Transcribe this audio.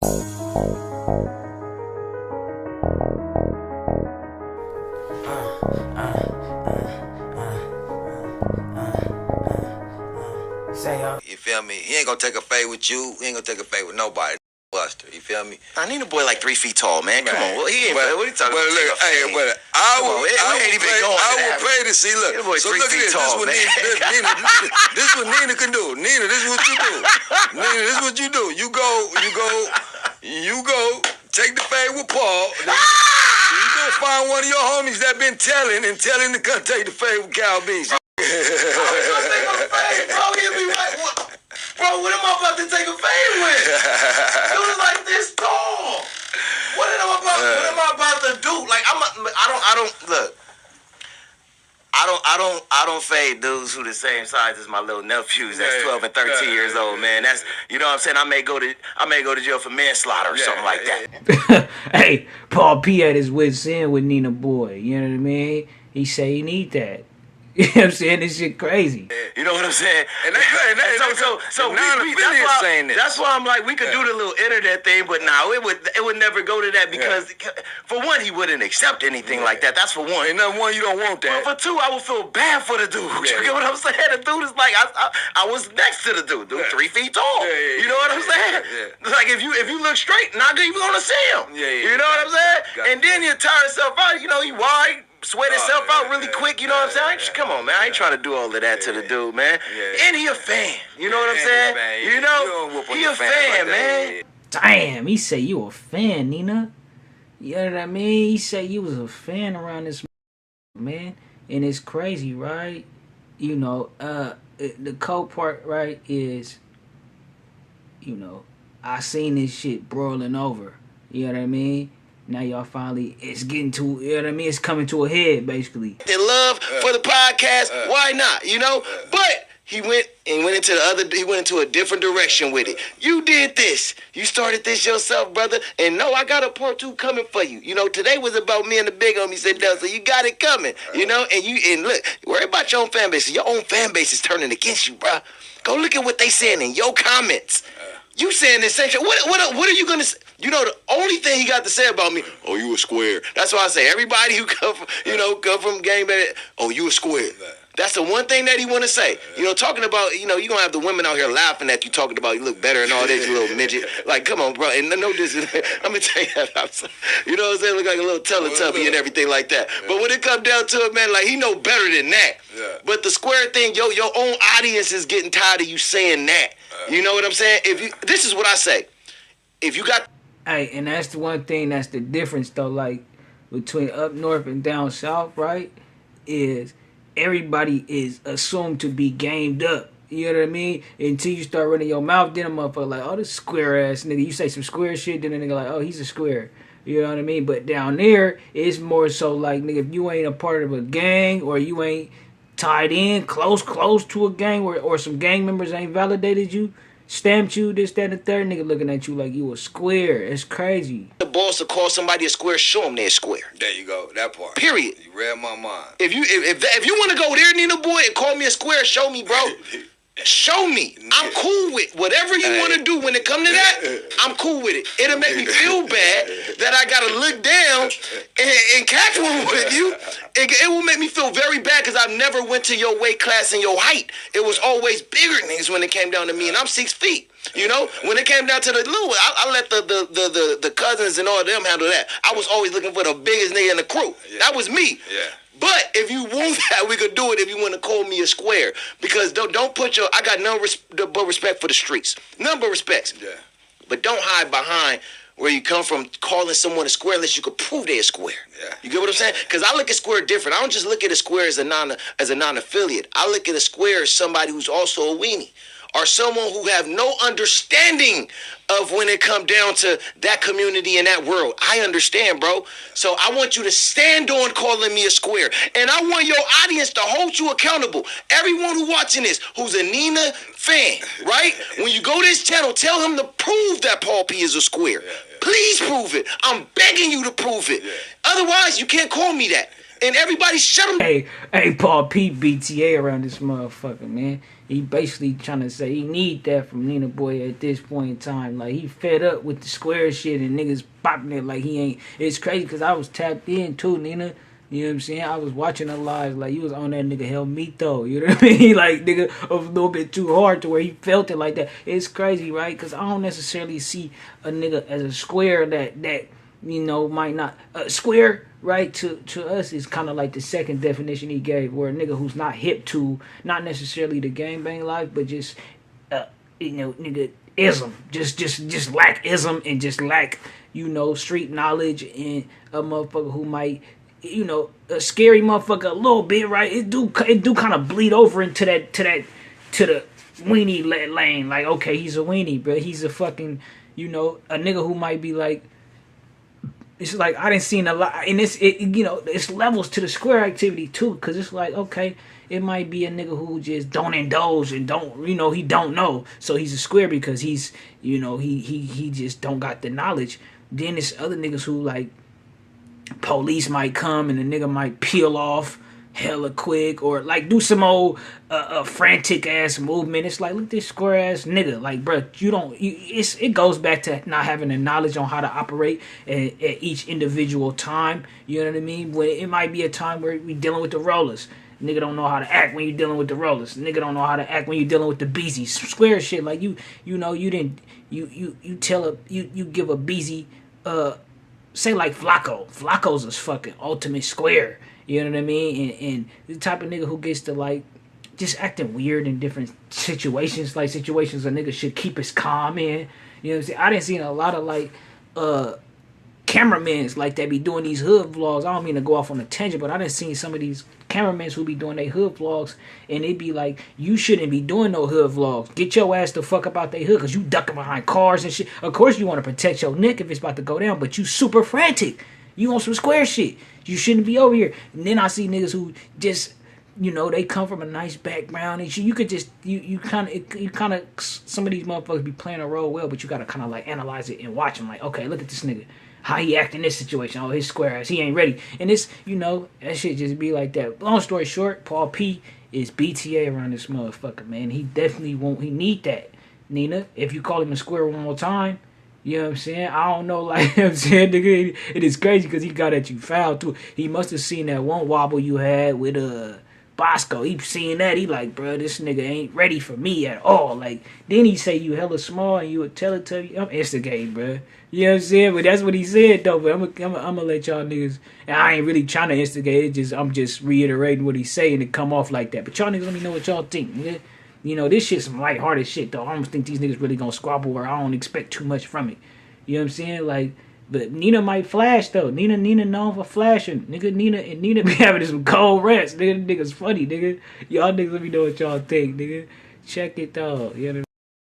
You feel me? He ain't gonna take a fade with you. He ain't gonna take a fade with nobody. Buster, you feel me? I need a boy like 3 feet tall, man. Come on, well, he ain't. But, what are you talking but about? Look, hey, but I would pay to see. Look, so look at this. Tall, this is what Nina can do. Nina, this is what you do. Nina, this is what you do. You go. Take the fade with Paul. Then you go find one of your homies that been telling to come take the fade with Cal Beans. Bro, what am I about to take a fade with? Dude is like this tall. What am I about to do? Like I don't fade dudes who the same size as my little nephews that's 12 and 13 years old, man. That's, you know what I'm saying? I may go to jail for manslaughter or something like that. Hey, Paul P at his wit's end with Nina Boy. You know what I mean? He say he need that. You know what I'm saying? This shit crazy. You know what I'm saying? And that's why I'm like, we could do the little internet thing, but now it would never go to that because, for one, he wouldn't accept anything like that. That's for one. And number one, you don't want that. But for two, I would feel bad for the dude. You get what I'm saying? The dude is like, I was next to the dude. 3 feet tall. You know what I'm saying? Like if you look straight, not even gonna see him. You know what I'm saying? And then you tire yourself out. You know, he wide. Sweat himself out really quick, you know what I'm saying? Come on, man. I ain't trying to do all of that to the dude, man. And he a fan. You know what I'm saying? You know? He a fan, man. Damn, he say you a fan, Nina. You know what I mean? He say you was a fan around this man. And it's crazy, right? You know, the cold part, right, is, you know, I seen this shit broiling over. You know what I mean? Now y'all finally, it's getting to, you know what I mean? It's coming to a head, basically. The love for the podcast, why not? You know? But he went into a different direction with it. You did this. You started this yourself, brother. And no, I got a part 2 coming for you. You know, today was about me and the big homie sit down, so you got it coming. You know, and look, worry about your own fan base. Your own fan base is turning against you, bro. Go look at what they saying in your comments. You saying the same shit. What are you gonna say? You know, the only thing he got to say about me, oh, you a square. That's why I say everybody who come from gang bang, oh, you a square. That's the one thing that he want to say. You know, talking about, you know, you gonna have the women out here laughing at you, talking about you look better and all this, you little midget. Like, come on, bro. And no, this is, I'm gonna tell you that. You know what I'm saying? Look like a little Teletubby and everything like that. But when it come down to it, man, like, he know better than that. But the square thing, your own audience is getting tired of you saying that. You know what I'm saying? This is what I say. If you got... Hey, and that's the one thing that's the difference, though, like, between up north and down south, right, is everybody is assumed to be gamed up. You know what I mean? Until you start running your mouth, then a motherfucker like, oh, this square-ass nigga. You say some square shit, then a nigga like, oh, he's a square. You know what I mean? But down there, it's more so like, nigga, if you ain't a part of a gang or you ain't tied in close to a gang or some gang members ain't validated you, stamped you, this, that, and the third, nigga looking at you like you a square. It's crazy. The boss to call somebody a square, show them they're square. There you go, that part. Period. You read my mind. If you want to go there, Nina Boy, and call me a square, show me, bro. Show me. I'm cool with whatever you want to do when it come to that. I'm cool with it. It'll make me feel bad that I gotta look down and catch one with you. It will make me feel very bad because I've never went to your weight class and your height. It was always bigger niggas when it came down to me, and I'm 6 feet. You know, when it came down to the little, I let the cousins and all of them handle that. I was always looking for the biggest nigga in the crew. That was me. But if you want that, we could do it if you want to call me a square. Because don't put I got none but respect for the streets. None but respect. But don't hide behind where you come from calling someone a square unless you could prove they're a square. You get what I'm saying? Because I look at square different. I don't just look at a square as a non-affiliate. I look at a square as somebody who's also a weenie. Or someone who have no understanding of when it come down to that community and that world. I understand, bro. So I want you to stand on calling me a square. And I want your audience to hold you accountable. Everyone who watching this, who's a Nina fan, right? When you go to this channel, tell him to prove that Paul P is a square. Please prove it. I'm begging you to prove it. Otherwise, you can't call me that. and everybody shut him. Hey, Paul P. BTA around this motherfucker, man. He basically trying to say he need that from Nina Boy at this point in time. Like, he fed up with the square shit and niggas popping it like he ain't. It's crazy because I was tapped in too, Nina. You know what I'm saying? I was watching the lives like you was on that nigga Hell Mito. You know what I mean? Like, nigga, a little bit too hard to where he felt it like that. It's crazy, right? Because I don't necessarily see a nigga as a square that you know, might not square, right? To us is kind of like the second definition he gave, where a nigga who's not hip to not necessarily the gangbang life, but just you know, nigga ism, just lack ism and just lack, you know, street knowledge, and a motherfucker who might, you know, a scary motherfucker a little bit, right? It do kind of bleed over into to the weenie lane. Like, okay, he's a weenie, but he's a fucking, you know, a nigga who might be like. It's like I didn't see a lot, and you know, it's levels to the square activity too, because it's like, okay, it might be a nigga who just don't indulge and don't, you know, he don't know, so he's a square because he's, you know, he just don't got the knowledge. Then there's other niggas who like police might come and the nigga might peel off hella quick or like do some old frantic ass movement. It's like, look at this square ass nigga. Like, bro, it goes back to not having the knowledge on how to operate at each individual time. You know what I mean? When it might be a time where we dealing with the rollers. Nigga don't know how to act when you dealing with the rollers. Nigga don't know how to act when you dealing with the beezies. Square shit. Like you know, you didn't you give a beezy say like Flacco. Flacco's a fucking ultimate square. You know what I mean? And the type of nigga who gets to like just acting weird in different situations, like situations a nigga should keep his calm in. You know what I'm saying? I didn't see a lot of like cameramans like that be doing these hood vlogs. I don't mean to go off on a tangent, but I done seen some of these cameramans who be doing their hood vlogs, and they be like, you shouldn't be doing no hood vlogs. Get your ass the fuck up out they hood, because you ducking behind cars and shit. Of course you want to protect your neck if it's about to go down, but you super frantic. You on some square shit. You shouldn't be over here. And then I see niggas who just, you know, they come from a nice background and shit. You could just, you kind of, some of these motherfuckers be playing a role well, but you got to kind of like analyze it and watch them. Like, okay, look at this nigga. How he act in this situation. Oh, his square ass. He ain't ready. And this, you know, that shit just be like that. Long story short, Paul P is BTA around this motherfucker, man. He definitely won't, he need that. Nina, if you call him a square one more time, you know what I'm saying? I don't know, like, you know what I'm saying, nigga, it is crazy because he got at you foul, too. He must have seen that one wobble you had with, Bosco. He seen that. He like, bro, this nigga ain't ready for me at all. Like, then he say you hella small and you would tell it to you. I'm instigating, bro. You know what I'm saying? But that's what he said, though. But I'm gonna let y'all niggas, and I ain't really trying to instigate it. I'm just reiterating what he's saying to come off like that. But y'all niggas let me know what y'all think, nigga. You know, this shit's some lighthearted shit, though. I don't think these niggas really gonna squabble, or I don't expect too much from it. You know what I'm saying? Like, but Nina might flash, though. Nina known for flashing. Nigga, Nina be having some cold rats. Nigga, nigga's funny, nigga. Y'all niggas let me know what y'all think, nigga. Check it, though. You know what I mean?